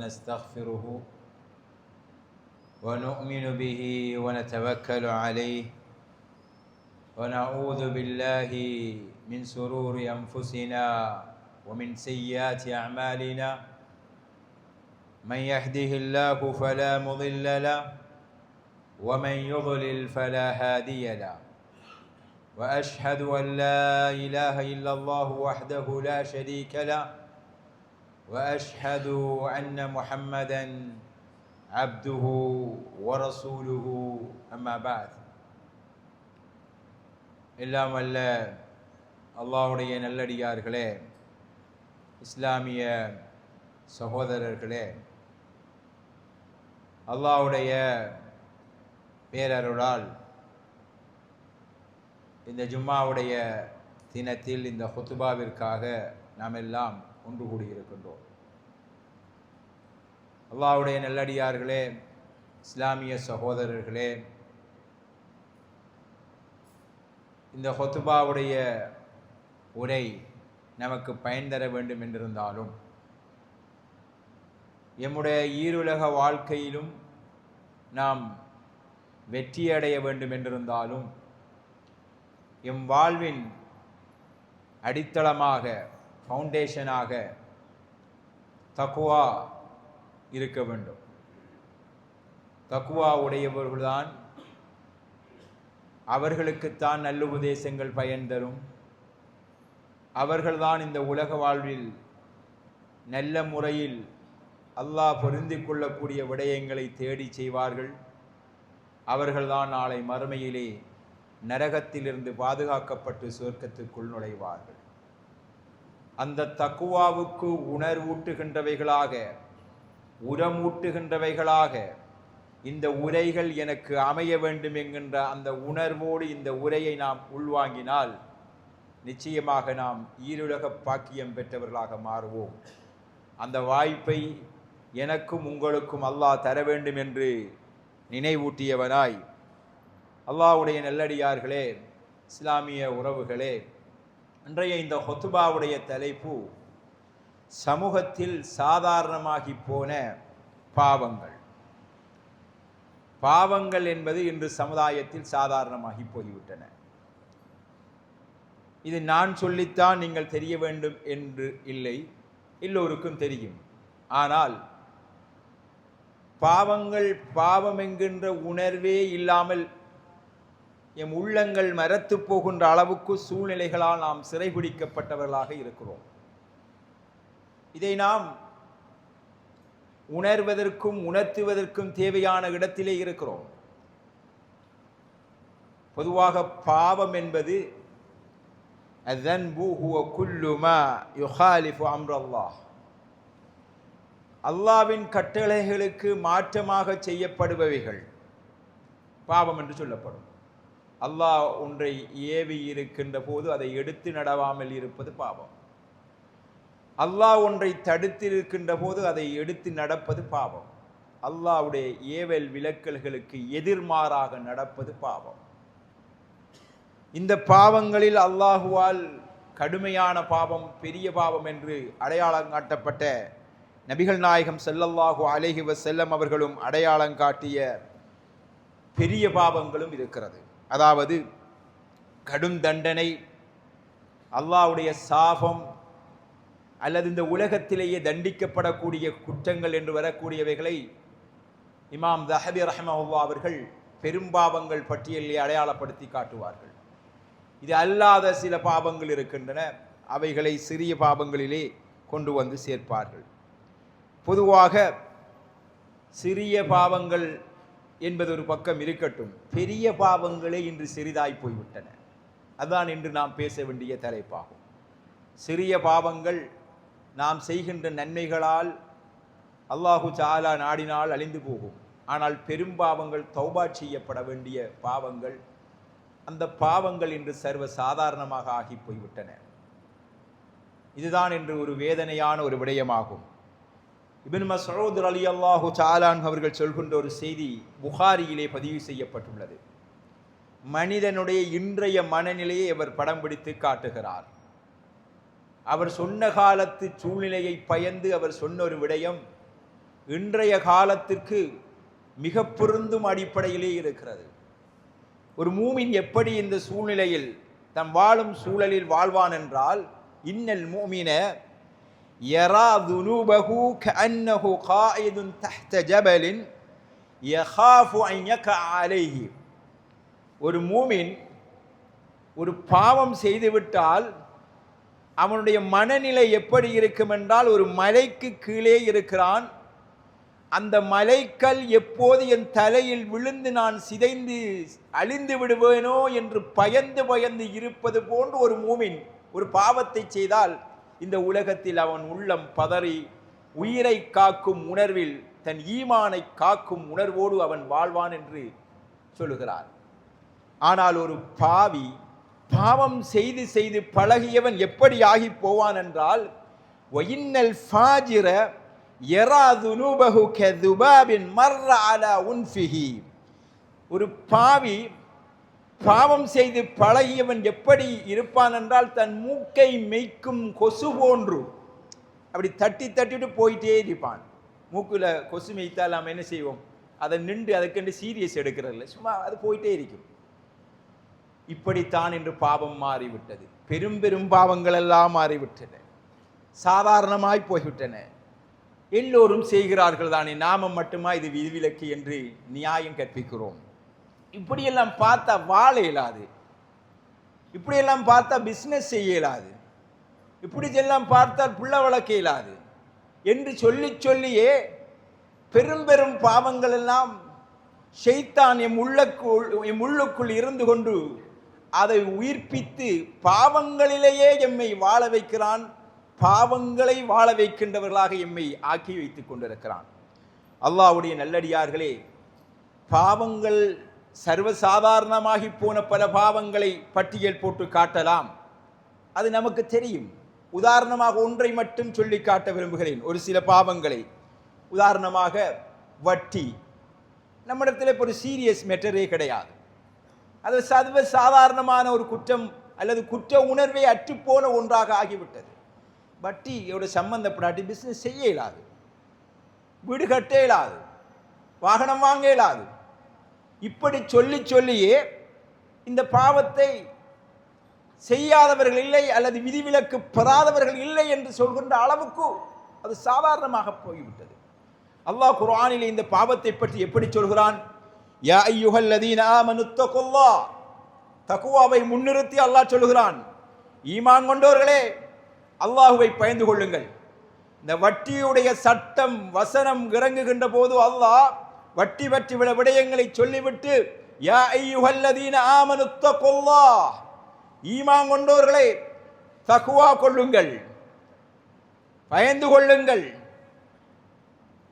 ونستغفره ونؤمن به ونتوكل عليه ونعوذ بالله من شرور أنفسنا ومن سيئات أعمالنا من يهده الله فلا مضل له ومن يضلل فلا هادي له وأشهد أن لا إله إلا الله وحده لا شريك له وأشهد أن محمدا عبده ورسوله أما بعد எல்லாம் வல்ல அல்லாஹ்வுடைய நல்லடியார்களே, இஸ்லாமிய சகோதரர்களே, அல்லாஹ்வுடைய பேரருளால் இந்த ஜும்மாவுடைய தினத்தில் இந்த ஹுத்பாவிற்காக நாம் எல்லாம் ஒன்று கூடியிருக்கின்றோம். அல்லாஹ்வுடைய நல்லடியார்களே, இஸ்லாமிய சகோதரர்களே, இந்த ஹுத்பாவுடைய உரை நமக்கு பயன் தர வேண்டும் என்றிருந்தாலும், எம்முடைய ஈருலக வாழ்க்கையிலும் நாம் வெற்றியடைய வேண்டும் என்றிருந்தாலும், எம் வாழ்வின் அடித்தளமாக ஃபவுண்டேஷனாக தக்வா இருக்க வேண்டும். தக்வா உடையவர்கள்தான், அவர்களுக்குத்தான் நல்லுபதேசங்கள் பயன் தரும். அவர்கள்தான் இந்த உலக வாழ்வில் நல்ல முறையில் அல்லாஹ் பொருந்தி கொள்ளக்கூடிய விடயங்களை தேடி செய்வார்கள். அவர்கள்தான் நாளை மறுமையிலே நரகத்திலிருந்து பாதுகாக்கப்பட்டு சொர்க்கத்துக்குள் நுழைவார்கள். அந்த தக்குவாவுக்கு உணர்வூட்டுகின்றவைகளாக, உரமூட்டுகின்றவைகளாக இந்த உரைகள் எனக்கு அமைய வேண்டும் என்கின்ற அந்த உணர்வோடு இந்த உரையை நாம் உள்வாங்கினால் நிச்சயமாக நாம் ஈருலக பாக்கியம் பெற்றவர்களாக மாறுவோம். அந்த வாய்ப்பை எனக்கும் உங்களுக்கும் அல்லாஹ் தர வேண்டும் என்று நினைவூட்டியவனாய், அல்லாஹ்வுடைய நல்லடியார்களே, இஸ்லாமிய உறவுகளே, இன்றைய இந்த ஹுத்பாவுடைய தலைப்பு சமூகத்தில் சாதாரணமாகி போன பாவங்கள். பாவங்கள் என்பது இன்று சமுதாயத்தில் சாதாரணமாகி போய்விட்டன. இது நான் சொல்லித்தான் நீங்கள் தெரிய வேண்டும் என்று இல்லை, எல்லோருக்கும் தெரியும். ஆனால் பாவங்கள், பாவம் என்கின்ற உணர்வே இல்லாமல் எம் உள்ளங்கள் மரத்து போகின்ற அளவுக்கு சூழ்நிலைகளால் நாம் சிறைபிடிக்கப்பட்டவர்களாக இருக்கிறோம். இதை நாம் உணர்வதற்கும் உணர்த்துவதற்கும் தேவையான இடத்திலே இருக்கிறோம். பொதுவாக பாவம் என்பது அஸ்ஸன்பு ஹுவ குல்லு மா யுகாலிஃபு அம்ரல்லாஹ், அல்லாஹ்வின் கட்டளைகளுக்கு மாற்றமாக செய்யப்படுபவைகள் பாவம் என்று சொல்லப்படும். அல்லாஹ் ஒன்றை ஏவி இருக்கின்ற போது அதை எடுத்து நடவாமல் இருப்பது பாவம். அல்லாஹ் ஒன்றை தடுத்திருக்கின்ற போது அதை எடுத்து நடப்பது பாவம். அல்லாஹ்வுடைய ஏவல் விலக்கல்களுக்கு எதிர்மாறாக நடப்பது பாவம். இந்த பாவங்களில் அல்லாஹுவால் கடுமையான பாவம், பெரிய பாவம் என்று அடையாளம் காட்டப்பட்ட நபிகள் நாயகம் ஸல்லல்லாஹு அலைஹி வஸல்லம் அவர்களும் அடையாளம் காட்டிய பெரிய பாவங்களும் இருக்கிறது. அதாவது கடும் தண்டனை, அல்லாஹ்வுடைய சாபம், அல்லது இந்த உலகத்திலேயே தண்டிக்கப்படக்கூடிய குற்றங்கள் என்று வரக்கூடியவைகளை இமாம் தஹபி ரஹ்மஹுல்லாஹ் அவர்கள் பெரும்பாவங்கள் பட்டியலிலே அடையாளப்படுத்தி காட்டுவார்கள். இது அல்லாத சில பாவங்கள் இருக்கின்றன, அவைகளை சிறிய பாவங்களிலே கொண்டு வந்து சேர்ப்பார்கள். பொதுவாக சிறிய பாவங்கள் என்பது ஒரு பக்கம் இருக்கட்டும், பெரிய பாவங்களே இன்று சிறிதாய் போய்விட்டன. அதுதான் இன்று நாம் பேச வேண்டிய தலைப்பாகும். சிறிய பாவங்கள் நாம் செய்கின்ற நன்மைகளால் அல்லாஹு தஆலா நாடினால் அழிந்து போகும். ஆனால் பெரும்பாவங்கள் தௌபா செய்யப்பட வேண்டிய பாவங்கள், அந்த பாவங்கள் இன்று சர்வ சாதாரணமாக ஆகி போய்விட்டன. இதுதான் என்று ஒரு வேதனையான ஒரு விடயமாகும். இப்னு மஸ்ஊத் ரலியல்லாஹு தஆலா அன்ஹு அவர்கள் சொல்கின்ற ஒரு செய்தி புகாரியிலே பதிவு செய்யப்பட்டுள்ளது. மனிதனுடைய இன்றைய மனநிலையை அவர் படம் பிடித்து காட்டுகிறார். அவர் சொன்ன காலத்து சூழ்நிலையை பயந்து அவர் சொன்ன ஒரு விடயம், இன்றைய காலத்திற்கு மிக பொருந்தும் அடிப்படையிலே இருக்கிறது. ஒரு மூமின் எப்படி இந்த சூழ்நிலையில் தம் வாழும் சூழலில் வாழ்வான் என்றால், இன்னல் மூமின யரா துனூபஹு கஅன்னஹு காயிதுன் தஹ்த ஜபலின் யகாஃபு அன் யகஅ அலைஹி. ஒரு மூமின் ஒரு பாவம் செய்துவிட்டால் அவனுடைய மனநிலை எப்படி இருக்கும் என்றால், ஒரு மலைக்கு கீழே இருக்கிறான். அந்த மலைக்கல் எப்போது என் தலையில் விழுந்து நான் சிதைந்து அழிந்து விடுவேனோ என்று பயந்து பயந்து இருப்பது போன்று ஒரு மூமின் ஒரு பாவத்தை செய்தால் இந்த உலகத்தில் அவன் உள்ளம் பதறி உயிரை காக்கும் உணர்வில் தன் ஈமானை காக்கும் உணர்வோடு அவன் வாழ்வான் என்று சொல்லுகிறார். ஆனால் ஒரு பாவி பாவம் செய்து செய்து பழகியவன் எப்படி ஆகி போவான் என்றால், வஇன்னல் ஃபாஜிர யரா துனூபஹு கதுபாபின் மர்ர அலா உன்ஃபிஹி. ஒரு பாவி பாவம் செய்து பழகியவன் எப்படி இருப்பான் என்றால், தன் மூக்கை மெய்க்கும் கொசு போன்று அப்படி தட்டி தட்டிட்டு போயிட்டே இருப்பான். மூக்குல கொசு மெய்த்தால் நாம் என்ன செய்வோம்? அதை நின்று அதுக்கென்று சீரியஸ் எடுக்கிறதில்ல, சும்மா அது போயிட்டே இருக்கும். இப்படித்தான் என்று பாவம் மாறிவிட்டது. பெரும் பெரும் பாவங்கள் எல்லாம் மாறிவிட்டன, சாதாரணமாய் போய்விட்டன. எல்லோரும் செய்கிறார்கள் தானே, நாம மட்டுமா இது விதிவிலக்கு என்று நியாயம் கற்பிக்கிறோம். இப்படியெல்லாம் பார்த்தா வாழ இயலாது, இப்படியெல்லாம் பார்த்தா பிஸ்னஸ் செய்ய இயலாது, இப்படி எல்லாம் பார்த்தால் பிள்ளை வளர்க்க இயலாது என்று சொல்லி சொல்லியே பெரும் பெரும் பாவங்கள் எல்லாம் ஷைத்தான் எம் உள்ளுக்குள் இருந்து கொண்டு அதை உயிர்ப்பித்து பாவங்களிலேயே எம்மை வாழ வைக்கிறான். பாவங்களை வாழ வைக்கின்றவர்களாக எம்மை ஆக்கி வைத்துக் கொண்டிருக்கிறான். அல்லாஹ்வுடைய நல்லடியார்களே, பாவங்கள் சர்வசாதாரணமாகி போன பல பாவங்களை பட்டியல் போட்டு காட்டலாம், அது நமக்கு தெரியும். உதாரணமாக ஒன்றை மட்டும் சொல்லி காட்ட விரும்புகிறேன், ஒரு சில பாவங்களை. உதாரணமாக வட்டி. நம்மிடத்தில் இப்போ ஒரு சீரியஸ் மேட்டரே கிடையாது, அது சர்வ சாதாரணமான ஒரு குற்றம் அல்லது குற்ற உணர்வை அற்றுப்போன ஒன்றாக ஆகிவிட்டது. வட்டியோட சம்பந்தப்படாட்டி பிஸ்னஸ் செய்ய இயலாது, வீடு கட்ட இயலாது, வாகனம் வாங்க இயலாது. இப்படி சொல்லி சொல்லியே இந்த பாவத்தை செய்யாதவர்கள் இல்லை அல்லது விதிவிலக்கு பெறாதவர்கள் இல்லை என்று சொல்கின்ற அளவுக்கு அது சாதாரணமாக போய்விட்டது. அல்லாஹ் குர்ஆனிலே இந்த பாவத்தை பற்றி எப்படி சொல்கிறான்? யா அய்யுஹல்லதீன ஆமனு தக்குல்லாஹ். தக்வாவை முன்னிறுத்தி அல்லாஹ் சொல்கிறான், ஈமான் கொண்டவர்களே அல்லாஹ்வை பயந்து கொள்ளுங்கள். இந்த வட்டியுடைய சட்டம் வசனம் இறங்குகின்ற போது அல்லாஹ் வட்டி பற்றி விடயங்களை சொல்லிவிட்டு, யா அய்யுஹல்லதீன ஆமனு தக்குல்லாஹ், ஈமான் கொண்டவர்களே தக்வா கொள்ளுங்கள், பயந்து கொள்ளுங்கள்.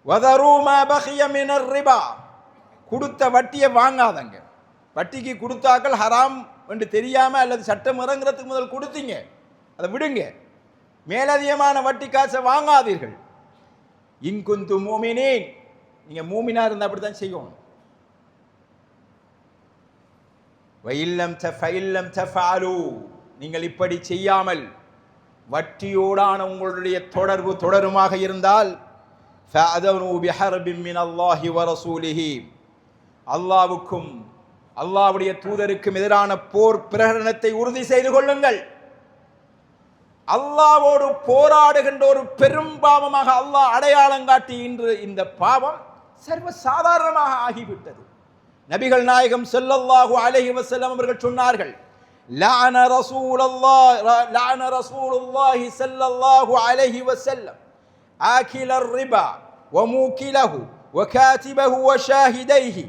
வதரு மா பகிய மினர் ரிபா, கொடுத்த வட்டியை வாங்காதங்க. வட்டிக்கு கொடுத்தாக்கள் ஹராம் என்று தெரியாம அல்லது சட்டம் இறங்குறதுக்கு முதல் கொடுத்தீங்க, அதை விடுங்க. மேலதிகமான வட்டி காசை வாங்காதீர்கள். இன்குந்து மூமினீன், நீங்க மூமினா இருந்தா அப்படித்தான் செய்யணும். வயில்லம் தஃபஅலு, நீங்கள் இப்படி செய்யாமல் வட்டியோடான உங்களுடைய தொடர்பு தொடருமாக இருந்தால், ஃபஅதனு பிஹர்பின் மினல்லாஹி வரசூலிஹி, அல்லாஹ்வுக்கும் அல்லாஹ்வுடைய தூதருக்கும் எதிரான போர் பிரகடனத்தை உறுதி செய்து கொள்ளுங்கள். அல்லாஹ்வோடு போராடுகின்ற ஒரு பெரும் பாவமாக அல்லாஹ் அடையாளம் காட்டி இன்று இந்த பாவம் சர்வ சாதாரணமாக ஆகிவிட்டது. நபிகள் நாயகம் ஸல்லல்லாஹு அலைஹி வஸல்லம் அவர்கள் சொன்னார்கள், லஅன ரசூலுல்லாஹி ஸல்லல்லாஹு அலைஹி வஸல்லம் ஆகிலர் ரிபா வமூகிலஹு வகாதிபஹு வஷாஹிதைஹி.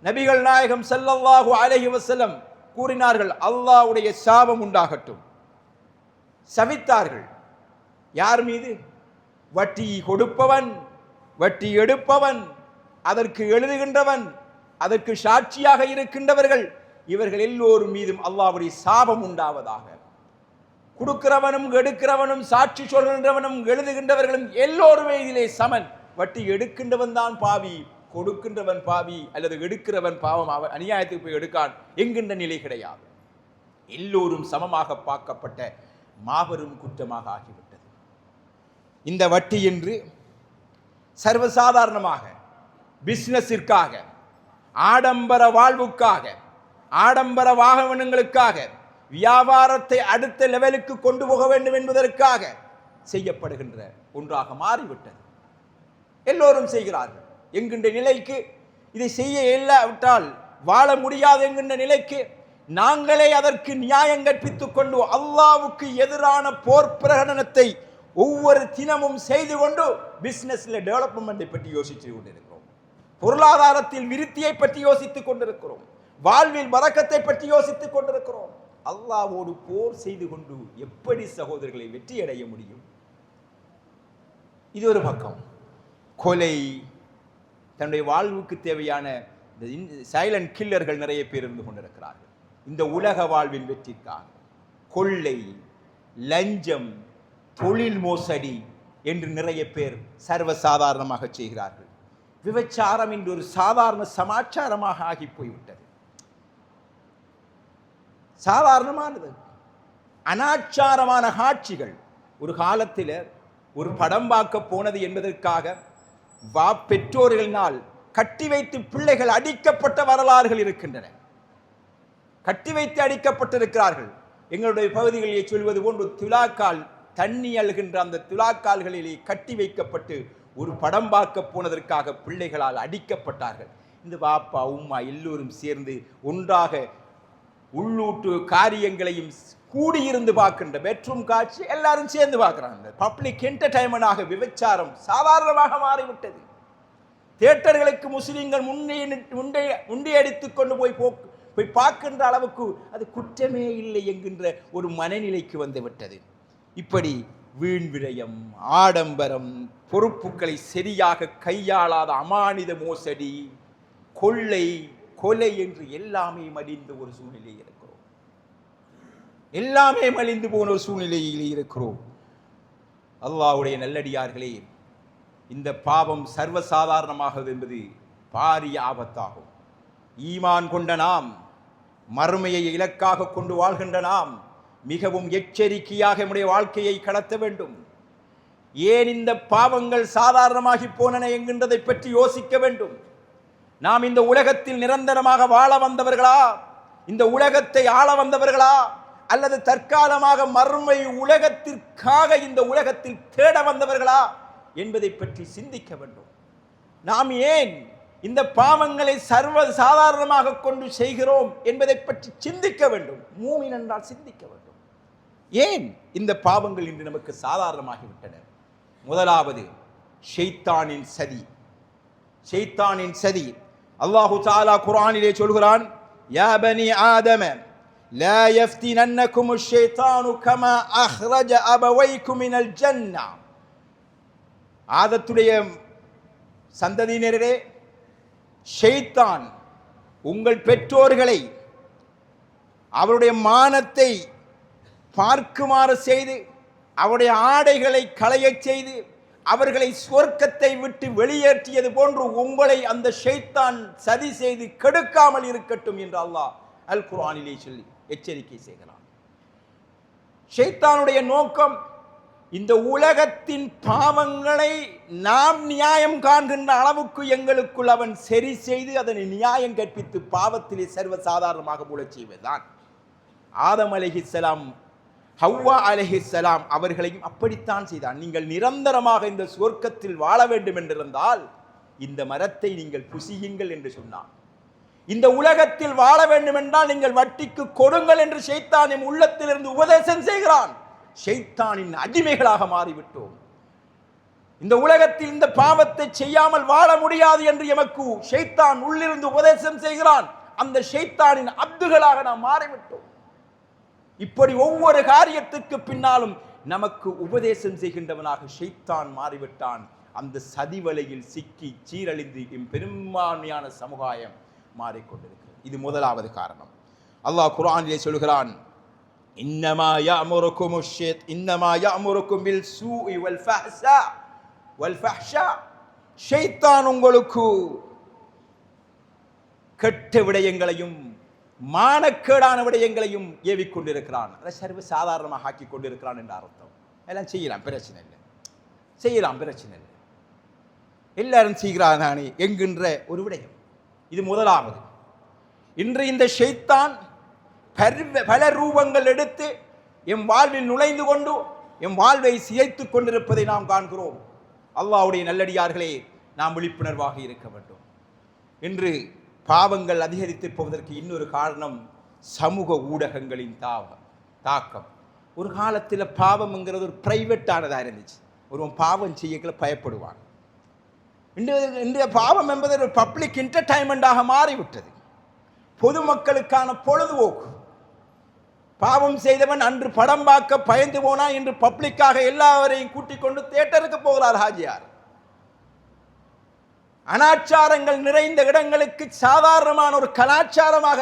நபிகள் நாயகம் ஸல்லல்லாஹு அலைஹி வஸல்லம் கூறினார்கள், அல்லாஹ்வுடைய சாபம் உண்டாகட்டும். சபித்தார்கள். யார் மீது? வட்டி கொடுப்பவன், வட்டி எடுப்பவன், அதற்கு எழுதுகின்றவன், அதற்கு சாட்சியாக இருக்கின்றவர்கள், இவர்கள் எல்லோரும் மீதும் அல்லாஹ்வுடைய சாபம் உண்டாவதாக. கொடுக்கிறவனும் எடுக்கிறவனும் சாட்சி சொல்கின்றவனும் எழுதுகின்றவர்களும் எல்லோருமே இதிலே சமன். வட்டி எடுக்கின்றவன் தான் பாவி, கொடுக்கின்றவன் பாவி அல்லது எடுக்கிறவன் பாவம், அவன் அநியாயத்துக்கு போய் எடுக்கான் என்கின்ற நிலை கிடையாது. எல்லோரும் சமமாக பார்க்கப்பட்ட மாபெரும் குற்றமாக ஆகிவிட்டது இந்த வட்டி என்று. சர்வசாதாரணமாக பிசினஸிற்காக, ஆடம்பர வாழ்வுக்காக, ஆடம்பர வாகனங்களுக்காக, வியாபாரத்தை அடுத்த லெவலுக்கு கொண்டு போக வேண்டும் என்பதற்காக செய்யப்படுகின்ற ஒன்றாக மாறிவிட்டது. எல்லோரும் செய்கிறார்கள் என்கின்ற நிலைக்கு, இதை செய்ய இல்லாவிட்டால் வாழ முடியாது என்கின்ற நிலைக்கு நாங்களே அதற்கு நியாயம் கற்பித்துக் கொண்டு அல்லாஹ்வுக்கு எதிரான போர் பிரகடனத்தை ஒவ்வொரு தினமும் செய்து கொண்டு பிசினஸ்ல டெவலப்மெண்ட்டை பற்றி யோசித்து கொண்டிருக்கிறோம், பொருளாதாரத்தில் விருத்தியை பற்றி யோசித்துக் கொண்டிருக்கிறோம், வாழ்வில் பரக்கத்தை பற்றி யோசித்துக் கொண்டிருக்கிறோம். அல்லாஹ்வோடு போர் செய்து கொண்டு எப்படி சகோதரர்களை வெற்றி அடைய முடியும்? இது ஒரு பக்கம். கொலை, தன்னுடைய வாழ்வுக்கு தேவையான சைலண்ட் கில்லர்கள் நிறைய பேர் இருந்து கொண்டிருக்கிறார்கள். இந்த உலக வாழ்வின் வெற்றிக்காக கொள்ளை, லஞ்சம், தொழில் மோசடி என்று நிறைய பேர் சர்வசாதாரணமாக செய்கிறார்கள். விபச்சாரம் என்று ஒரு சாதாரண சமாச்சாரமாக ஆகி போய்விட்டது. சாதாரணமானது, அனாச்சாரமான காட்சிகள். ஒரு காலத்தில் ஒரு படம் பார்க்க போனது என்பதற்காக பெற்றோர்களினால் கட்டி வைத்து பிள்ளைகள் அடிக்கப்பட்ட வரலாறுகள் இருக்கின்றன. கட்டி வைத்து அடிக்கப்பட்டிருக்கிறார்கள். எங்களுடைய பகுதிகளிலே சொல்வது போன்று துலாக்கால், தண்ணி அழுகின்ற அந்த துலாக்கால்களிலே கட்டி வைக்கப்பட்டு ஒரு படம் பார்க்க போனதற்காக பிள்ளைகளால் அடிக்கப்பட்டார்கள். இந்த பாப்பா உம்மா எல்லோரும் சேர்ந்து ஒன்றாக உள்ளூட்டு காரியங்களையும் கூடியிருந்து பார்க்கின்ற பெட்ரூம் காட்சி எல்லாரும் சேர்ந்து பார்க்கிறாங்க. பப்ளிக் என்டர்டைன்மெண்டாக விபச்சாரம் சாதாரணமாக மாறிவிட்டது. தியேட்டர்களுக்கு முஸ்லிம்கள் முண்டியடித்துக் கொண்டு போய் பார்க்கின்ற அளவுக்கு அது குற்றமே இல்லை என்கின்ற ஒரு மனநிலைக்கு வந்துவிட்டது. இப்படி வீண் விரயம், ஆடம்பரம், பொறுப்புகளை சரியாக கையாளாத அமானித மோசடி, கொள்ளை, கொலை என்று எல்லாமே மலிந்த ஒரு சூழ்நிலையில் இருக்கிறோம். எல்லாமே மலிந்து போன ஒரு சூழ்நிலையில் இருக்கிறோம். அல்லாஹ்வுடைய நல்லடியார்களே, இந்த பாவம் சர்வசாதாரணமாகிறது என்பது பாரிய ஆபத்தாகும். ஈமான் கொண்ட நாம், மறுமையை இலக்காக கொண்டு வாழ்கின்ற நாம் மிகவும் எச்சரிக்கையாக நம்முடைய வாழ்க்கையை கடத்த வேண்டும். ஏன் இந்த பாவங்கள் சாதாரணமாகி போனன என்கின்றதை பற்றி யோசிக்க வேண்டும். நாம் இந்த உலகத்தில் நிரந்தரமாக வாழ வந்தவர்களா, இந்த உலகத்தை ஆள வந்தவர்களா, அல்லது தற்காலமாக மறுமை உலகத்திற்காக இந்த உலகத்தில் தேட வந்தவர்களா என்பதை பற்றி சிந்திக்க வேண்டும். நாம் ஏன் இந்த பாவங்களை சர்வ சாதாரணமாக கொண்டு செய்கிறோம் என்பதை பற்றி சிந்திக்க வேண்டும். மூமின் என்றால் சிந்திக்க வேண்டும். ஏன் இந்த பாவங்கள் இன்று நமக்கு சாதாரணமாகிவிட்டன? முதலாவது ஷைத்தானின் சதி. ஷைத்தானின் சதி. அல்லாஹு தஆலா குர்ஆனிலே சொல்கிறான், யா பனி ஆதம லா யஃப்தினன்னகும் அஷ்-ஷைத்தானு கமா அஹ்ரஜ அபவைக்கும் மினல் ஜன்னah. ஆதத்துடைய சந்ததியினரே, ஷைத்தான் உங்கள் பெற்றோர்களை அவருடைய மானத்தை பார்க்குமாறு செய்து, அவருடைய ஆடைகளை களையச் செய்து, அவர்களை சொர்க்கத்தை விட்டு வெளியேற்றியது போன்று உங்களை அந்த ஷைத்தான் சதி செய்து கெடுக்காமல் இருக்கட்டும் என்று அல்லாஹ் அல் குர்ஆனிலே சொல்லி எச்சரிக்கை செய்கிறான். ஷைத்தானுடைய நோக்கம் இந்த உலகத்தின் பாவங்களை நாம் நியாயம் காண்கின்ற அளவுக்கு எங்களுக்குள் அவன் சரி செய்து அதனை நியாயம் கற்பித்து பாவத்திலே சர்வசாதாரணமாக மூழச் செய்வதுதான். ஆதம் அலைஹிஸ்ஸலாம், ஹவ்வா அலைஹிஸ்ஸலாம் அவர்களையும் அப்படித்தான் செய்தான். நீங்கள் நிரந்தரமாக இந்த சொர்க்கத்தில் வாழ வேண்டும் என்றிருந்தால் இந்த மரத்தை நீங்கள் புசியுங்கள் என்று சொன்னான். இந்த உலகத்தில் வாழ வேண்டும் என்றால் நீங்கள் வட்டிக்கு கொடுங்கள் என்று ஷைத்தானின் உள்ளத்திலிருந்து உபதேசம் செய்கிறான். ஷைத்தானின் அடிமைகளாக மாறிவிட்டோம். இந்த உலகத்தில் இந்த பாவத்தை செய்யாமல் வாழ முடியாது என்று எமக்கு ஷைத்தான் உள்ளிருந்து உபதேசம் செய்கிறான். அந்த ஷைத்தானின் அப்துகளாக நாம் மாறிவிட்டோம். இப்படி ஒவ்வொரு காரியத்துக்கு பின்னாலும் நமக்கு உபதேசம் செய்கின்றவனாக ஷைத்தான் மாறிவிட்டான். அந்த சதிவலையில் சிக்கி சீரழிந்து பெரும்பான்மையான சமுதாயம் மாறிக்கொண்டிருக்கிறது. இது முதலாவது காரணம். அல்லாஹ் குர்ஆனிலே சொல்கிறான், இன்னமா யஅமுருக்கும் பில் சூஇ வல் ஃபஹ்ஷா. ஷைத்தான் உங்களுக்கு கெட்ட விடயங்களையும் மானக்கேடான விடயங்களையும் ஏவிக்கொண்டிருக்கிறான். அதை சர்வ சாதாரணமாக ஆக்கி கொண்டிருக்கிறான் என்ற அர்த்தம். எல்லாம் செய்யலாம், பிரச்சனை இல்லை. செய்யலாம், பிரச்சனை இல்லை. எல்லாரும் செய்கிறானே என்கின்ற ஒரு விடயம். இது முதலாவது. இன்று இந்த ஷைத்தான் பல ரூபங்கள் எடுத்து எம் வாழ்வில் நுழைந்து கொண்டு எம் வாழ்வை சிதைத்துக் கொண்டிருப்பதை நாம் காண்கிறோம். அல்லாஹ்வுடைய நல்லடியார்களே, நாம் விழிப்புணர்வாக இருக்க வேண்டும். இன்று பாவங்கள் அதிகரித்திருப்பதற்கு இன்னொரு காரணம் சமூக ஊடகங்களின் தாக்கம். ஒரு காலத்தில் பாவம்ங்கிறது ஒரு பிரைவேட்டானதாக இருந்துச்சு. ஒருவன் பாவம் செய்யல பயப்படுவான். இன்றைய பாவம் என்பது ஒரு பப்ளிக் என்டர்டைன்மெண்டாக மாறிவிட்டது. பொதுமக்களுக்கான பொழுதுபோக்கு. பாவம் செய்தவன் அன்று படம் பார்க்க பயந்து போனா, இன்று பப்ளிக்காக எல்லாவரையும் கூட்டிக் கொண்டு தியேட்டருக்கு போகிறார் ஹாஜியார். அனாச்சாரங்கள் நிறைந்த இடங்களுக்கு சாதாரணமான ஒரு கலாச்சாரமாக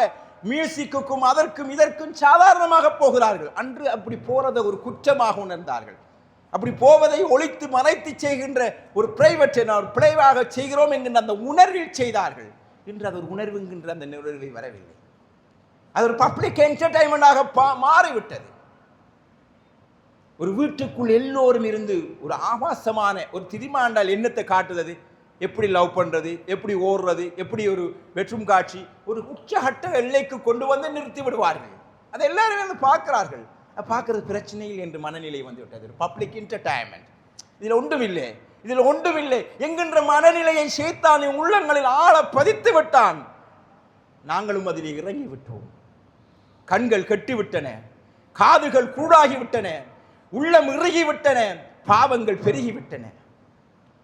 மியூசிக்குக்கும் அதற்கும் இதற்கும் சாதாரணமாக போகிறார்கள். அன்று அப்படி போறதை ஒரு குற்றமாக உணர்ந்தார்கள். அப்படி போவதை ஒழித்து மறைத்து செய்கின்ற ஒரு பிரைவேட் ஒரு பிழைவாக செய்கிறோம் என்கின்ற அந்த உணர்வில் செய்தார்கள். இன்று அது ஒரு உணர்வுங்கின்ற அந்த உணர்வில் வரவில்லை. அது ஒரு பப்ளிக் என்டர்டைன்மெண்டாக மாறிவிட்டது. ஒரு வீட்டுக்குள் எல்லோரும் இருந்து ஒரு ஆபாசமான ஒரு திரிமாண்டால் எண்ணத்தை காட்டுறது, எப்படி லவ் பண்றது, எப்படி ஓடுறது, எப்படி ஒரு பெட்ரூம் காட்சி ஒரு உச்சகட்ட எல்லைக்கு கொண்டு வந்து நிறுத்தி விடுவார்கள். அதை எல்லாரும் வந்து பார்க்கிறார்கள். பார்க்கறது பிரச்சனையில் என்று மனநிலை வந்து விட்டது. பப்ளிக் என்டர்டைன்மெண்ட், இதில் ஒன்றுமில்லை என்கின்ற மனநிலையை ஷைத்தான் உள்ளங்களில் ஆழ பதித்து விட்டான். நாங்களும் அதில் இறங்கி விட்டோம். கண்கள் கெட்டிவிட்டன, காதுகள் கூடாகிவிட்டன, உள்ளம் இறுகிவிட்டன, பாவங்கள் பெருகிவிட்டன.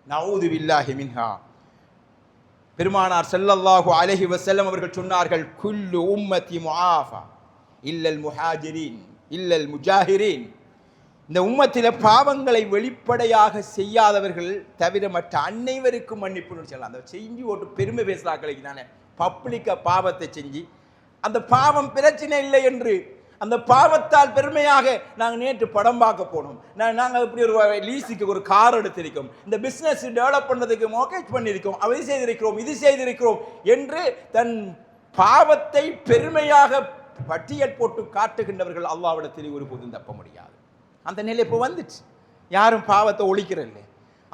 நஊது பில்லாஹி மின்ஹா. பெருமானார் ஸல்லல்லாஹு அலைஹி வஸல்லம் அவர்கள் சொன்னார்கள், குல்லு உம்மத்தி முஆஃபா இல்லல் முஹாஜிரீன் இல்லல் முஜாஹிரீன். இந்த உம்மத்தில பாவங்களை வெளிப்படையாக செய்யாதவர்கள் தவிர மற்ற அனைவருக்கும் மன்னிப்புன்னு சொல்லலாம். அந்த செஞ்சு ஓட்டு பெருமை பேசுகிறாக்களுக்கு தானே பப்ளிக்க பாவத்தை செஞ்சு அந்த பாவம் பிரச்சனை இல்லை என்று அந்த பாவத்தால் பெருமையாக நாங்கள் நேற்று படம் பார்க்க போனோம், நாங்கள் இப்படி ஒரு லீஸுக்கு ஒரு கார் எடுத்திருக்கோம், இந்த பிஸ்னஸ் டெவலப் பண்ணுறதுக்கு மோகேஜ் பண்ணியிருக்கோம், அதை செய்திருக்கிறோம், இது செய்திருக்கிறோம் என்று தன் பாவத்தை பெருமையாக பட்டியல் போட்டு காட்டுகின்றவர்கள் அல்லாஹ்விடத்தில் ஒருபோதும் தப்ப முடியாது. அந்த நிலை இப்போ வந்துச்சு. யாரும் பாவத்தை ஒழிக்கிறதில்லை.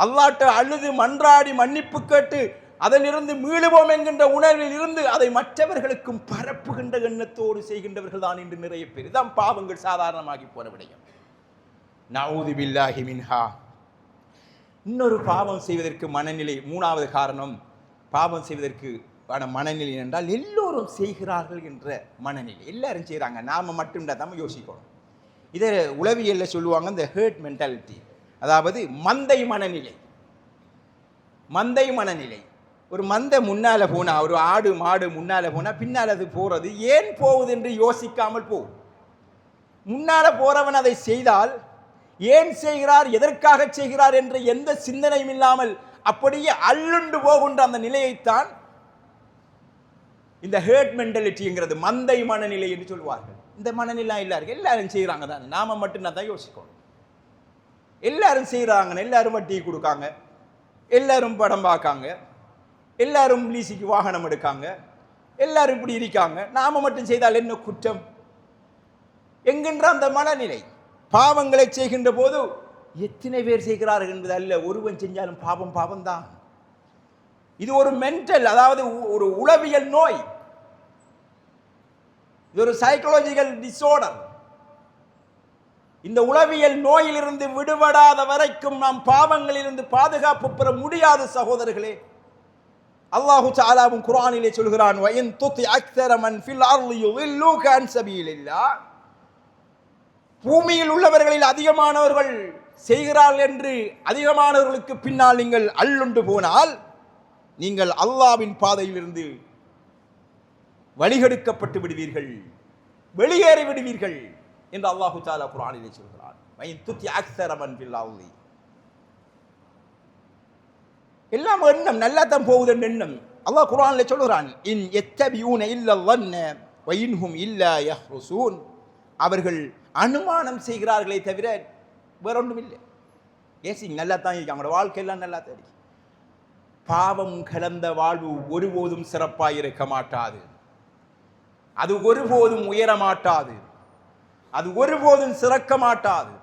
அல்லாஹ்ட்ட அழுது மன்றாடி மன்னிப்பு கேட்டு அதிலிருந்து மீளுவோம் என்கின்ற உணர்வில் இருந்து அதை மற்றவர்களுக்கும் பரப்புகின்ற எண்ணத்தோடு செய்கின்றவர்கள் தான் இன்று நிறைய பேர். இதான் பாவங்கள் சாதாரணமாகி போன விடயம். நஊது பில்லாஹி மின்ஹா. இன்னொரு பாவம் செய்வதற்கு மனநிலை, மூணாவது காரணம் பாவம் செய்வதற்கு மனநிலை என்றால் எல்லோரும் செய்கிறார்கள் என்ற மனநிலை. எல்லாரும் செய்கிறாங்க, நாம மட்டும்தான் நம்ம யோசிக்கணும். இதை உளவியல்ல சொல்லுவாங்க இந்த ஹேர்ட் மென்டாலிட்டி, அதாவது மந்தை மனநிலை. மந்தை மனநிலை. ஒரு மந்தை முன்னால போனா, ஒரு ஆடு மாடு முன்னால போனா பின்னால் அது போறது ஏன் போகுது என்று யோசிக்காமல் போகும். முன்னால போறவன் அதை செய்தால் ஏன் செய்கிறார், எதற்காக செய்கிறார் என்ற எந்த சிந்தனையும் இல்லாமல் அப்படியே அள்ளுண்டு போகின்ற அந்த நிலையைத்தான் இந்த ஹேர்ட் மென்டாலிட்டிங்கிறது, மந்தை மனநிலை என்று சொல்வார்கள். இந்த மனநிலை எல்லாரும் செய்கிறாங்க தான், நாம மட்டும்தான் தான் யோசிக்கணும். எல்லாரும் செய்கிறாங்க, எல்லாரும் வட்டி கொடுக்காங்க, எல்லாரும் படம் பார்க்காங்க, எல்லாரும் லீசிக்கு வாகனம் எடுக்காங்க, எல்லாரும் இப்படி இருக்காங்க, நாம மட்டும் செய்தால் என்ன குற்றம் என்கின்ற அந்த மனநிலை. பாவங்களை செய்கின்ற போது எத்தனை பேர் செய்கிறார்கள் என்பது அல்ல, ஒருவன் செஞ்சாலும் பாவம் பாவம் தான். இது ஒரு மென்டல், அதாவது ஒரு உளவியல் நோய், இது ஒரு சைக்காலஜிக்கல் டிஸார்டர். இந்த உளவியல் நோயிலிருந்து விடுபடாத வரைக்கும் நாம் பாவங்களிலிருந்து பாதுகாப்பு பெற முடியாது சகோதரர்களே. அல்லாஹு தஆலாவும் குர்ஆனிலே சொல்கிறான், வஇன் துதி அக்ஸர மன் ஃபில் அர்லி யுதில்லுக அன் சபீலில்லாஹ். பூமியில் உள்ளவர்களில் அதிகமானவர்கள் செய்கிறார்கள் என்று அதிகமானவர்களுக்கு பின்னால் நீங்கள் அள்ளுண்டு போனால் நீங்கள் அல்லாஹ்வின் பாதையிலிருந்து வழிகெடுக்கப்பட்டு விடுவீர்கள், வெளியேறி விடுவீர்கள் என்று அல்லாஹு தஆலா குர்ஆனிலே சொல்கிறான். வஇன் துதி அக்ஸர மன் ஃபில் அர்லி. எல்லாம் எண்ணம் நல்லா தான் போகுது எண்ணம். அல்லாஹ் குர்ஆன்ல சொல்கிறான், இன் யத்தபியூன இல்ல ظن வஇன்ஹும் இல்லா யஹ்ருசூன். அவர்கள் அனுமானம் செய்கிறார்களே தவிர வேற ஒன்றும் இல்லை. ஏசிங் நல்லா தான் இருக்கு, அவங்களோட வாழ்க்கையெல்லாம் நல்லா தான் இருக்கு. பாவம் கலந்த வாழ்வு ஒருபோதும் சிறப்பாக இருக்க மாட்டாது, அது ஒருபோதும் உயர மாட்டாது, அது ஒருபோதும் சிறக்க மாட்டாது.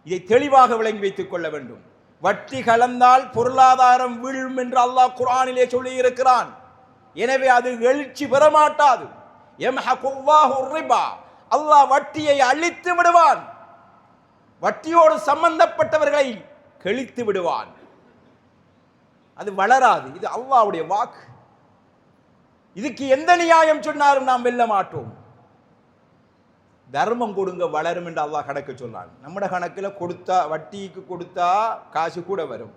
இதை தெளிவாக விளங்கி வைத்துக் கொள்ள வேண்டும். வட்டி கலந்தால் பொருளாதாரம் வீழும் என்று அல்லாஹ் குர்ஆனிலே சொல்லி இருக்கிறான். எனவே அது எழுச்சி பெறமாட்டாது. யம்ஹகுல்லாஹு ரிபா, அல்லாஹ் வட்டியை அழித்து விடுவான், வட்டியோடு சம்பந்தப்பட்டவர்களை கெளித்து விடுவான். அது வளராது. இது அல்லாஹ்வுடைய வாக்கு. இதுக்கு எந்த நியாயம் சொன்னாலும் நாம் வெல்ல மாட்டோம். தர்மம் கொடுங்க வளரும் என்று அல்லாஹ் கணக்கு சொன்னான். நம்மட கணக்கில் கொடுத்தா, வட்டிக்கு கொடுத்தா காசு கூட வரும்.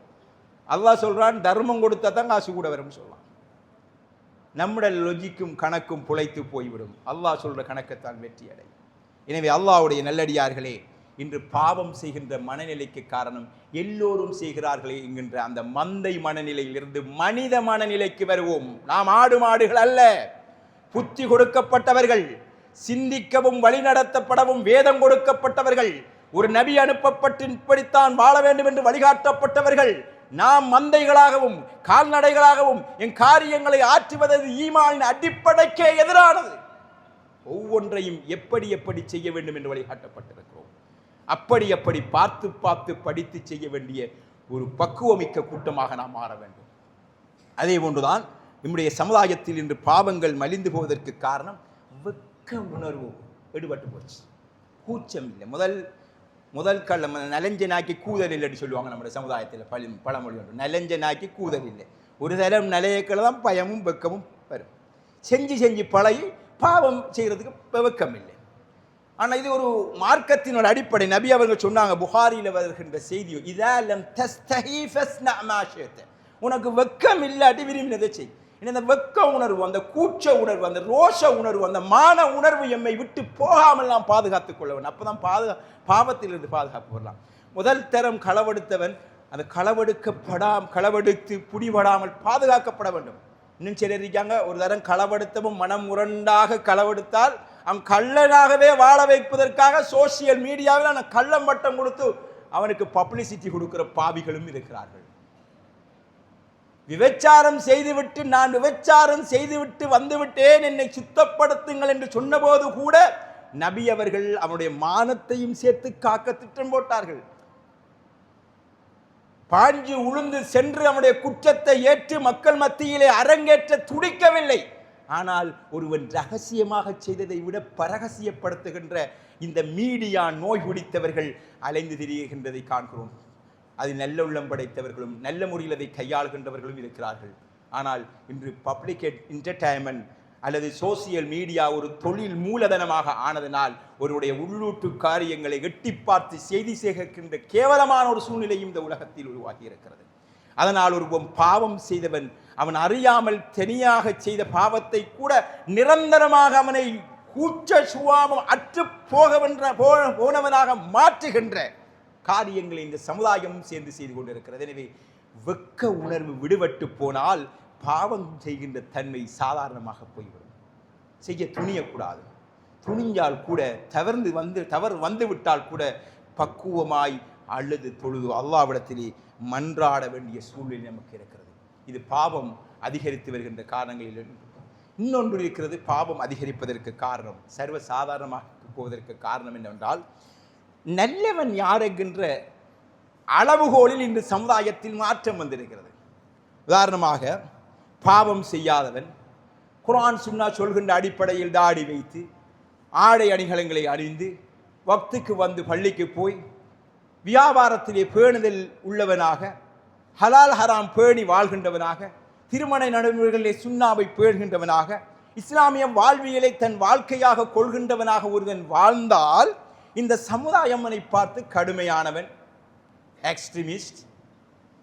அல்லாஹ் சொல்றான் தர்மம் கொடுத்தா தான் காசு கூட வரும் சொல்லலாம். நம்முடைய லொஜிக்கும் கணக்கும் புழைத்து போய்விடும். அல்லாஹ் சொல்ற கணக்கைத்தான் வெற்றி அடை. எனவே அல்லாஹ்வுடைய நல்லடியார்களே, இன்று பாவம் செய்கின்ற மனநிலைக்கு காரணம் எல்லோரும் செய்கிறார்களே என்கின்ற அந்த மந்தை மனநிலையிலிருந்து மனித மனநிலைக்கு வருவோம். நாம் ஆடு மாடுகள் அல்ல, புத்தி கொடுக்கப்பட்டவர்கள், சிந்திக்கவும் வழிநடத்தப்படவும் வேதம் கொடுக்கப்பட்டவர்கள், ஒரு நபி அனுப்பப்பட்டு இப்படித்தான் வாழ வேண்டும் என்று வழிகாட்டப்பட்டவர்கள். நாம் மந்தைகளாகவும் கால்நடைகளாகவும் என் காரியங்களை ஆற்றுவது ஈமானின் அடிப்படைக்கே எதிரானது. ஒவ்வொன்றையும் எப்படி எப்படி செய்ய வேண்டும் என்று வழிகாட்டப்பட்டிருக்கிறோம். அப்படி அப்படி பார்த்து பார்த்து படித்து செய்ய வேண்டிய ஒரு பக்குவமிக்க கூட்டமாக நாம் மாற வேண்டும். அதே போன்றுதான் நம்முடைய சமுதாயத்தில் இன்று பாவங்கள் மலிந்து போவதற்கு காரணம் வெட்க உணர்வு எடுபட்டு போச்சு. கூச்சம் இல்லை. முதல் கள்ளம் நலஞ்சனாக்கி கூதல் இல்லைன்னு சொல்லுவாங்க நம்முடைய சமுதாயத்தில். பழமொழி ஒன்று, நலஞ்சனாக்கி கூதல் இல்லை. ஒரு தரம் நிலையக்கள் தான் பயமும் வெக்கமும் வரும். செஞ்சு செஞ்சு பழகி பாவம் செய்கிறதுக்கு வெக்கம் இல்லை. ஆனால் இது ஒரு மார்க்கத்தினோட அடிப்படை. நபி அவர்கள் சொன்னாங்க, புகாரியில் வருகின்ற செய்தி, இதெல்லாம் உனக்கு வெக்கம் இல்லாட்டி விரும்பினதை செய். இந்த வெக்க உணர்வு, அந்த கூச்ச உணர்வு, அந்த ரோஷ உணர்வு, அந்த மான உணர்வு எம்மை விட்டு போகாமல் நாம் பாதுகாத்துக் கொள்ள வேண்டும். அப்பதான் பாவத்திலிருந்து பாதுகாப்பு வரலாம். முதல் தரம் களவெடுத்தவன் அந்த களவெடுத்து பிடிபடாமல் பாதுகாக்கப்பட வேண்டும். இன்னும் சிலர் இருக்காங்க, ஒரு தரம் களவெடுத்தவும் மனம் முரண்டாக களவெடுத்தால் அவன் கள்ளனாகவே வாழ வைப்பதற்காக சோசியல் மீடியாவில் அந்த கள்ளம் பட்டம் கொடுத்து அவனுக்கு பப்ளிசிட்டி கொடுக்கிற பாவிகளும் இருக்கிறார்கள். விபச்சாரம் செய்துவிட்டு, நான் விபச்சாரம் செய்துவிட்டு வந்துவிட்டேன், என்னை சுத்தப்படுத்துங்கள் என்று சொன்னபோது கூட நபி அவர்கள் அவனுடைய மானத்தையும் சேர்த்து காக்க திட்டம் போட்டார்கள். பாஞ்சு உளுந்து சென்று அவனுடைய குற்றத்தை ஏற்று மக்கள் மத்தியிலே அரங்கேற்ற துடிக்கவில்லை. ஆனால் ஒருவன் ரகசியமாக செய்ததை விட பரகசியப்படுத்துகின்ற இந்த மீடியா நோய் பிடித்தவர்கள் அலைந்து திரிகின்றதை காண்கிறோம். அது நல்ல உள்ளம் படைத்தவர்களும் நல்ல முறையில் அதை கையாளுகின்றவர்களும் இருக்கிறார்கள். ஆனால் இன்று பப்ளிக் என்டர்டைன்மெண்ட் அல்லது சோசியல் மீடியா ஒரு தொழில் மூலதனமாக ஆனதனால் ஒருவருடைய உள்ளூட்டு காரியங்களை எட்டி பார்த்து செய்தி சேகரிக்கின்ற கேவலமான ஒரு சூழ்நிலையும் இந்த உலகத்தில் உருவாகி இருக்கிறது. அதனால் ஒருவன் பாவம் செய்தவன் அவன் அறியாமல் தனியாக செய்த பாவத்தை கூட நிரந்தரமாக அவனை கூச்ச சுவாபம் அற்று போனவனாக மாற்றுகின்ற காரியங்களை இந்த சமுதாயம் சேர்ந்து செய்து கொண்டிருக்கிறது. எனவே வெக்க உணர்வு விடுபட்டு போனால் பாவம் செய்கின்ற தன்மை சாதாரணமாக போய்விடும். செய்ய துணியக்கூடாது. துணிஞ்சால் கூட தவறு வந்து விட்டால் கூட பக்குவமாய் அழுது தொழுது அல்லாஹ்விடத்திலே மன்றாட வேண்டிய சூழ்நிலை நமக்கு இருக்கிறது. இது பாவம் அதிகரித்து வருகின்ற காரணங்களில் இன்னொன்று இருக்கிறது. பாவம் அதிகரிப்பதற்கு காரணம், சர்வ சாதாரணமாக போவதற்கு காரணம் என்னவென்றால், நல்லவன் யார் என்கின்ற அளவுகோலில் இன்று சமுதாயத்தில் மாற்றம் வந்திருக்கிறது. உதாரணமாக, பாவம் செய்யாதவன் குர்ஆன் சுன்னா சொல்கின்ற அடிப்படையில் தாடி வைத்து ஆடை அணிகலன்களை அணிந்து வக்துக்கு வந்து பள்ளிக்கு போய் வியாபாரத்திலே பேணுதல் உள்ளவனாக, ஹலால் ஹராம் பேணி வாழ்கின்றவனாக, திருமண நடைமுறைகளிலே சுன்னாவை பேணுகின்றவனாக, இஸ்லாமிய வாழ்வியலை தன் வாழ்க்கையாக கொள்கின்றவனாக ஒருவன் வாழ்ந்தால் இந்த சமுதாயம் அவனை பார்த்து கடுமையானவன், எக்ஸ்ட்ரீமிஸ்ட்,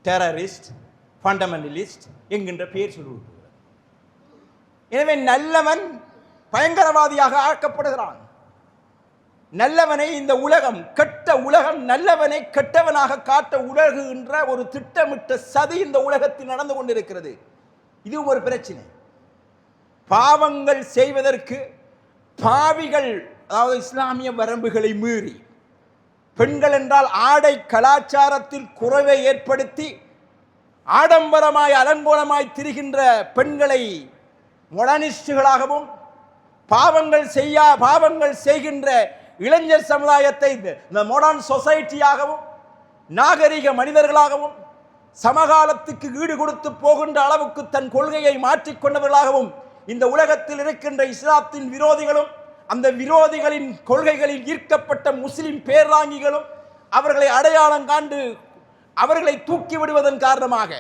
டெரரிஸ்ட், ஃபண்டமெண்டலிஸ்ட் என்கின்ற பெயர் சொல்லுவது. எனவே நல்லவன் பயங்கரவாதியாக ஆக்கப்படுகிறான். நல்லவனை இந்த உலகம், கெட்ட உலகம் நல்லவனை கெட்டவனாக காட்ட உலகுகின்ற ஒரு திட்டமிட்ட சதி இந்த உலகத்தில் நடந்து கொண்டிருக்கிறது. இது ஒரு பிரச்சனை. பாவங்கள் செய்வதற்கு பாவிகள், அதாவது இஸ்லாமிய வரம்புகளை மீறி பெண்கள் என்றால் ஆடை கலாச்சாரத்தில் குறைவை ஏற்படுத்தி ஆடம்பரமாய் அலங்கோலமாய் திரிகின்ற பெண்களை மொடர்னிஸ்டுகளாகவும், பாவங்கள் செய்கின்ற இளைஞர் சமுதாயத்தை இந்த மாடர்ன் சொசைட்டியாகவும் நாகரிக மனிதர்களாகவும் சமகாலத்துக்கு ஈடு கொடுத்து போகின்ற அளவுக்கு தன் கொள்கையை மாற்றிக்கொண்டவர்களாகவும் இந்த உலகத்தில் இருக்கின்ற இஸ்லாத்தின் விரோதிகளும் அந்த விரோதிகளின் கொள்கைகளில் ஈர்க்கப்பட்ட முஸ்லிம் பேராங்கிகளும் அவர்களை அடையாளம் காண்டு அவர்களை தூக்கி விடுவதன் காரணமாக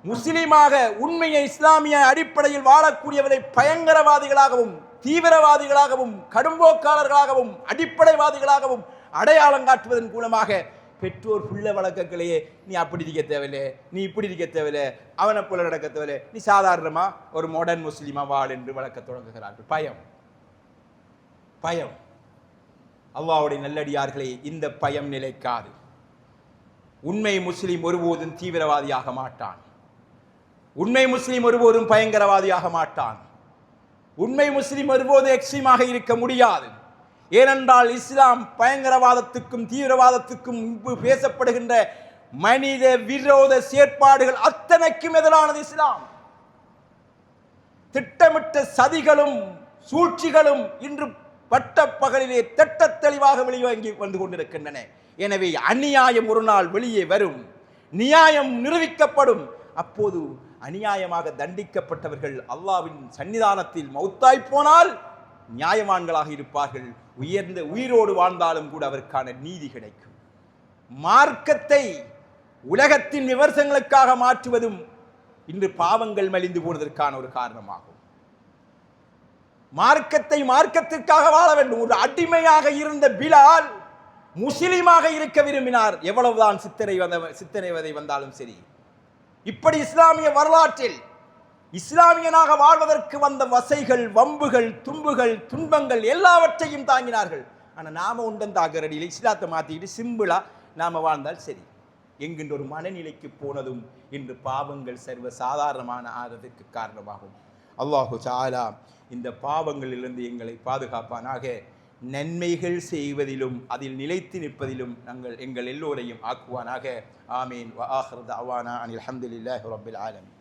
முஸ்லிமாக உண்மையை இஸ்லாமிய அடிப்படையில் வாழக்கூடியவரை பயங்கரவாதிகளாகவும் தீவிரவாதிகளாகவும் கடும்போக்காளர்களாகவும் அடிப்படைவாதிகளாகவும் அடையாளம் காட்டுவதன் மூலமாக பெற்றோர் பிள்ளை வழக்கங்களையே நீ அப்படி இருக்க தேவையில்லை, நீ இப்படி இருக்க தேவையில்லை, அவனை போல நடக்க தேவையில்லை, நீ சாதாரணமா ஒரு மாடர்ன் முஸ்லிமா வாழ் என்று வளர்க்க தொடங்குகிறார்கள். பயம் பயம். அல்லாஹ்வுடைய நல்லடியார்களே, இந்த பயம் நிலைக்காது. உண்மை முஸ்லிம் ஒருபோதும் தீவிரவாதியாக மாட்டான். உண்மை முஸ்லிம் ஒருபோதும் பயங்கரவாதியாக மாட்டான். உண்மை முஸ்லிம் ஒருபோது எக்ஸ்ட்ரீமாக இருக்க முடியாது. ஏனென்றால் இஸ்லாம் பயங்கரவாதத்துக்கும் தீவிரவாதத்துக்கும் பேசப்படுகின்ற மனித விரோத செயற்பாடுகள் அத்தனைக்கும் எதிரானது இஸ்லாம். திட்டமிட்ட சதிகளும் சூழ்ச்சிகளும் இன்று பட்ட பகலிலே திட்ட தெளிவாக வெளிவாங்கி வந்து கொண்டிருக்கின்றன. எனவே அநியாயம் ஒரு நாள் வெளியே வரும், நியாயம் நிரூபிக்கப்படும். அப்போது அநியாயமாக தண்டிக்கப்பட்டவர்கள் அல்லாஹ்வின் சன்னிதானத்தில் மௌத்தாய் போனால் நியாயவான்களாக இருப்பார்கள். உயர்ந்த உயிரோடு வாழ்ந்தாலும் கூட அவருக்கான நீதி கிடைக்கும். மார்க்கத்தை உலகத்தின் விமர்சனங்களுக்காக மாற்றுவதும் இன்று பாவங்கள் மலிந்து போனதற்கான ஒரு காரணமாகும். மார்க்கத்திற்காக வாழ வேண்டும். ஒரு அடிமையாக இருந்த பிலால் முஸ்லிமாக இருக்க விரும்பினார். எவ்வளவுதான் சித்திரைவதை வந்தாலும் சரி. இப்படி இஸ்லாமிய வரலாற்றில் இஸ்லாமியனாக வாழ்வதற்கு வந்த வசைகள், வம்புகள், தும்புகள், துன்பங்கள் எல்லாவற்றையும் தாங்கினார்கள். ஆனால் நாம உண்டன் தாக்கரடியில் இஸ்லாத்தை மாற்றிக்கிட்டு சிம்பிளா நாம வாழ்ந்தால் சரி என்கின்ற ஒரு மனநிலைக்கு போனதும் இன்று பாவங்கள் சர்வ சாதாரணமான ஆகிறதுக்கு காரணமாகும். அல்லாஹு தஆலா இந்த பாவங்களிலிருந்து எங்களை பாதுகாப்பானாக. நன்மைகள் செய்வதிலும் அதில் நிலைத்து நிற்பதிலும் எங்கள் எல்லோரையும் ஆக்குவானாக. ஆமீன். வ ஆகிரு தஅவானா அனில் ஹம்துலில்லாஹி ரப்பில் ஆலமீன்.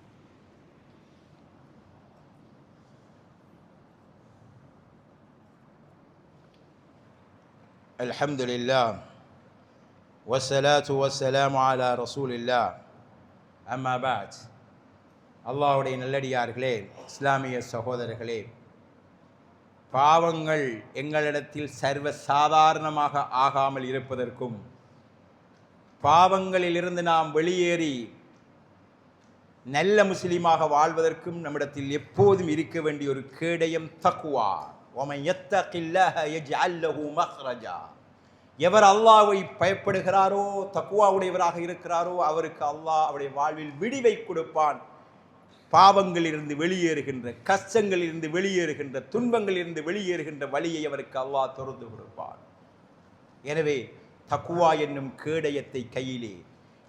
அல்ஹம்துலில்லாஹ் வஸ்ஸலாத்து வஸ்ஸலாமு அலா ரசூலில்லாஹ். அம்மா பஅத். அல்லாஹ்வுடைய நல்லடியார்களே, இஸ்லாமிய சகோதரர்களே, பாவங்கள் எங்களிடத்தில் சர்வ சாதாரணமாக ஆகாமல் இருப்பதற்கும் பாவங்களிலிருந்து நாம் வெளியேறி நல்ல முஸ்லிமாக வாழ்வதற்கும் நம்மிடத்தில் எப்போதும் இருக்க வேண்டிய ஒரு கேடயம் தக்வா. வமன் யத்தகில்லாஹ யஜ்அல் லஹு மக்ரஜா. எவர் அல்லாஹ்வை பயப்படுகிறாரோ, தக்வாவுடையவராக இருக்கிறாரோ, அவருக்கு அல்லாஹ் அவருடைய வாழ்வில் விடிவை கொடுப்பான். பாவங்களிலிருந்து வெளியேறுகின்ற, கஷ்டங்களிலிருந்து வெளியேறுகின்ற, துன்பங்களிலிருந்து வெளியேறுகின்ற வழியை அவருக்கு அல்லாஹ் திறந்து கொடுப்பான். எனவே தக்வா என்னும் கேடயத்தை கையிலே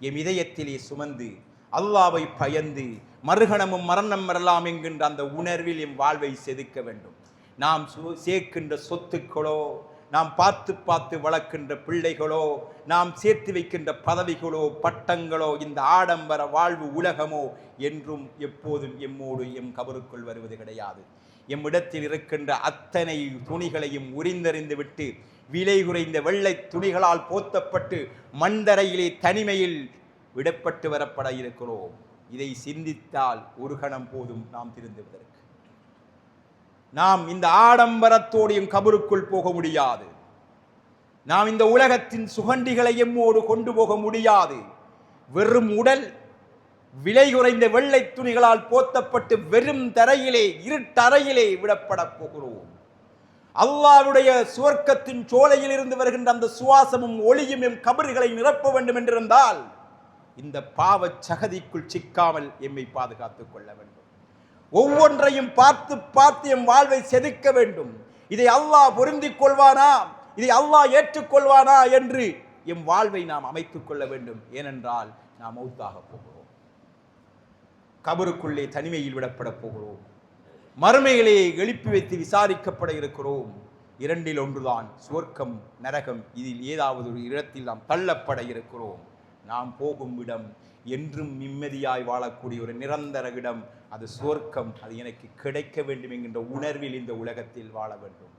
எம் இதயத்திலே சுமந்து அல்லாஹ்வை பயந்து மறுகணமும் மரணம் வரலாம் என்கின்ற அந்த உணர்வில் எம் வாழ்வை செதுக்க வேண்டும். நாம் சேர்க்கின்ற சொத்துக்களோ, நாம் பார்த்து பார்த்து வளர்க்கின்ற பிள்ளைகளோ, நாம் சேர்த்து வைக்கின்ற பதவிகளோ, பட்டங்களோ, இந்த ஆடம்பர வாழ்வு உலகமோ என்றும் எப்போதும் எம்மோடு எம் கபருக்குள் வருவது கிடையாது. எம்மிடத்தில் இருக்கின்ற அத்தனை துணிகளையும் உரிந்தறிந்து விட்டு விலை குறைந்த வெள்ளை துணிகளால் போத்தப்பட்டு மண்தரையிலே தனிமையில் விடப்பட்டு வரப்பட இருக்கிறோம். இதை சிந்தித்தால் ஒரு கணம் போதும் நாம் திருந்துவதற்கு. நாம் இந்த ஆடம்பரத்தோடையும் கபருக்குள் போக முடியாது. நாம் இந்த உலகத்தின் சுகண்டிகளை எம்மோடு கொண்டு போக முடியாது. வெறும் உடல் விலை குறைந்த வெள்ளை துணிகளால் போத்தப்பட்டு வெறும் தரையிலே, இருட்டறையிலே விடப்பட போகிறோம். அல்லாஹ்வுடைய சுவர்க்கத்தின் சோலையில் இருந்து வருகின்ற அந்த சுவாசமும் ஒளியும் எம் கபறுகளை நிரப்ப வேண்டும் என்றிருந்தால் இந்த பாவ சகதிக்குள் சிக்காமல் எம்மை பாதுகாத்துக் கொள்ள வேண்டும். ஒவ்வொன்றையும் பார்த்து பார்த்து எம் வாழ்வை செதுக்க வேண்டும். இதை அல்லாஹ் பொருந்திக் கொள்வானா, இதை அல்லாஹ் ஏற்றுக்கொள்வானா என்று எம் வாழ்வை நாம் அமைத்துக் கொள்ள வேண்டும். ஏனென்றால் நாம் மௌத்தாக போகிறோம். கபருக்குள்ளே தனிமையில் விடப்பட போகிறோம். மறுமையிலே எழுப்பி வைத்து விசாரிக்கப்பட இருக்கிறோம். இரண்டில் ஒன்றுதான் சுவர்க்கம், நரகம். இதில் ஏதாவது ஒரு இடத்தில் நாம் தள்ளப்பட இருக்கிறோம். நாம் போகும் இடம் என்றும் நிம்மதியாய் வாழக்கூடிய ஒரு நிரந்தர இடம், அது சுவர்க்கம். அது எனக்கு கிடைக்க வேண்டும் என்கின்ற உணர்வில் இந்த உலகத்தில் வாழ வேண்டும்.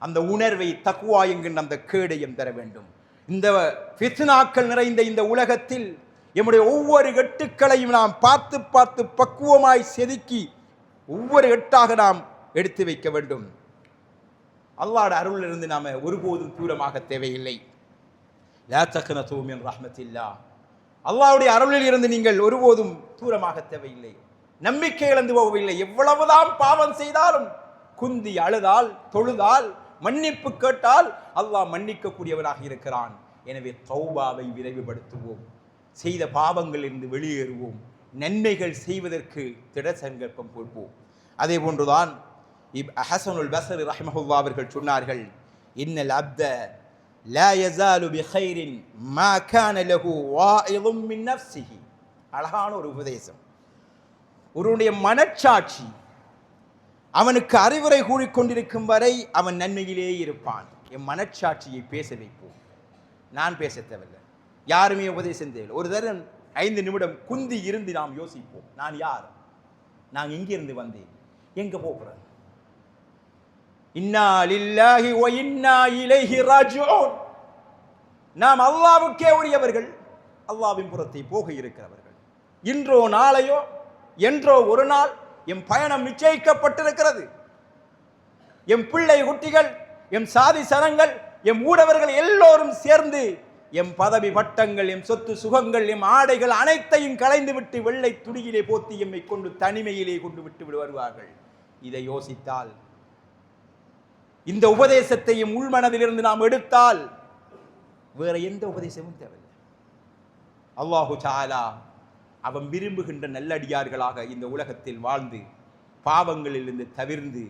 அந்த உணர்வை தக்வா என்கின்ற அந்த கேடயம் தர வேண்டும். இந்த ஃபித்னாக்கள் நிறைந்த இந்த உலகத்தில் எம்முடைய ஒவ்வொரு எட்டுக்களையும் நாம் பார்த்து பார்த்து பக்குவமாய் செதுக்கி ஒவ்வொரு எட்டாக நாம் எடுத்து வைக்க வேண்டும். அல்லாஹ்வுடைய அருளிலிருந்து நாம் ஒருபோதும் தூரமாக தேவையில்லை. லா தக்னது மின் ரஹ்மத்தில்லாஹ், அல்லாஹ்வுடைய அருளில் இருந்து நீங்கள் ஒருபோதும் தூரமாக தேவையில்லை. நம்பிக்கை இழந்து போகவில்லை. எவ்வளவுதான் பாவம் செய்தாலும் குந்தி அழுதால், தொழுதால், மன்னிப்பு கேட்டால் அல்லாஹ் மன்னிக்கக்கூடியவனாக இருக்கிறான். எனவே தௌபாவை விரைவுபடுத்துவோம், செய்த பாவங்களிலிருந்து வெளியேறுவோம், நன்மைகள் செய்வதற்கு திட சங்கல்பம் கொடுப்போம். அதே போன்றுதான் ஹஸனுல் பஸ்ரி ரஹ்மஹுல்லாஹ் அவர்கள் சொன்னார்கள், இன்னல் அப்த லா யஸாலு பிகைரின் மா கான லஹு வாஇதும் மின் நஃப்ஸிஹி. அழகான ஒரு உபதேசம். ஒருவனுடைய மனச்சாட்சி அவனுக்கு அறிவுரை கூறிக்கொண்டிருக்கும் வரை அவன் நன்மையிலே இருப்பான். என் மனச்சாட்சியை பேச வைப்போம். நான் பேச தேவையில்லை, யாருமே உபதேசம் தேவையில்லை. ஒரு தரம் 5 நிமிடம் குந்தி இருந்து நாம் யோசிப்போம். நான் யார்? நான் எங்கிருந்து வந்தேன்? எங்க போகிறேன்? இன்னா லில்லாஹி வ இன்னா இலைஹி ராஜிஊன். நாம் அல்லாஹ்வுக்கே உரியவர்கள், அல்லாஹ்வின் புறத்தை போக இருக்கிறவர்கள். இன்றோ நாளையோ என்றோ ஒரு நாள் எம் பயணம் நிச்சயிக்கப்பட்டிருக்கிறது. எம் பிள்ளை குட்டிகள், எம் சாதி சனங்கள், எம் ஊடவர்கள் எல்லோரும் சேர்ந்து எம் பதவி பட்டங்கள், எம் சொத்து சுகங்கள், எம் ஆடைகள் அனைத்தையும் களைந்து விட்டு வெள்ளை துணியிலே போத்தி எம்மை கொண்டு தனிமையிலே கொண்டு விட்டு வருவார்கள். இதை யோசித்தால், இந்த உபதேசத்தையும் உள்மனதிலிருந்து நாம் எடுத்தால் வேற எந்த உபதேசமும் தேவையில்லை. அல்லாஹு தஆலா அவன் விரும்புகின்ற நல்லடியார்களாக இந்த உலகத்தில் வாழ்ந்து பாவங்களிலிருந்து தவிர்ந்து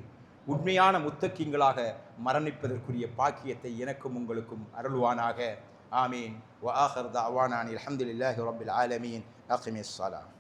உண்மையான முத்தக்கிங்களாக மரணிப்பதற்குரிய பாக்கியத்தை எனக்கும் உங்களுக்கும் அருள்வானாக. ஆமீன். வ ஆகிர் தஅவானா அல்ஹம்துலில்லாஹி ரப்பில் ஆலமீன். அக்மிஸ் ஸலாத்.